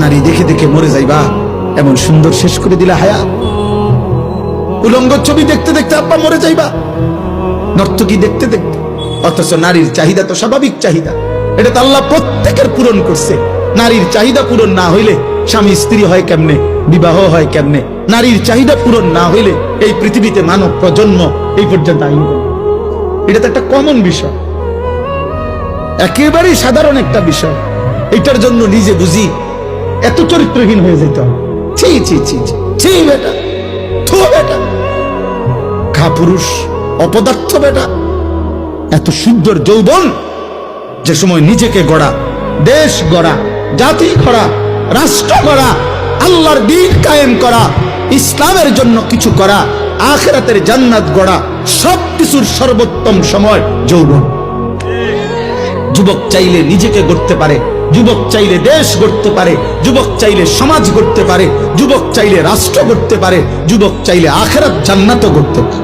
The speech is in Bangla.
নারী দেখে দেখে মরে যাইবা, এমন সুন্দর শেষ করে দিলা হায়াত। উলঙ্গ ছবি দেখতে দেখতে আব্বা মরে যাইবা, নর্তকী দেখতে দেখতে। অথচ নারীর চাহিদা তো স্বাভাবিক চাহিদা, এটা তো আল্লাহ প্রত্যেকের পূরণ করছে। নারীর চাহিদা পূরণ না হইলে স্বামী স্ত্রী হয় কেমনে, বিবাহ হয় কেমনে? নারীর চাহিদা পূরণ না হইলে এই পৃথিবীতে মানব প্রজন্ম এই পর্যন্ত আইন। এটা তো একটা কমন বিষয়, একেবারেই সাধারণ একটা বিষয়। এটার জন্য নিজে বুঝি এত চরিত্রহীন হয়ে যেতে হবে? ছি ছি ছি ছি বেটা, থু বেটা, খা পুরুষ, অপদার্থ বেটা। এত সুন্দর যৌবন, যে সময় নিজেকে গড়া, দেশ গড়া, জাতি গড়া, রাষ্ট্র গড়া, আল্লাহর দ্বীন কায়েম করা, ইসলামের জন্য কিছু করা, আখিরাতের জান্নাত গড়া, সবকিছুর সর্বোত্তম সময় যৌবন। যুবক চাইলে নিজেকে গড়তে পারে, যুবক চাইলে দেশ গড়তে পারে, যুবক চাইলে সমাজ গড়তে পারে, যুবক চাইলে রাষ্ট্র গড়তে পারে, যুবক চাইলে আখিরাত জান্নাতও গড়তে পারে।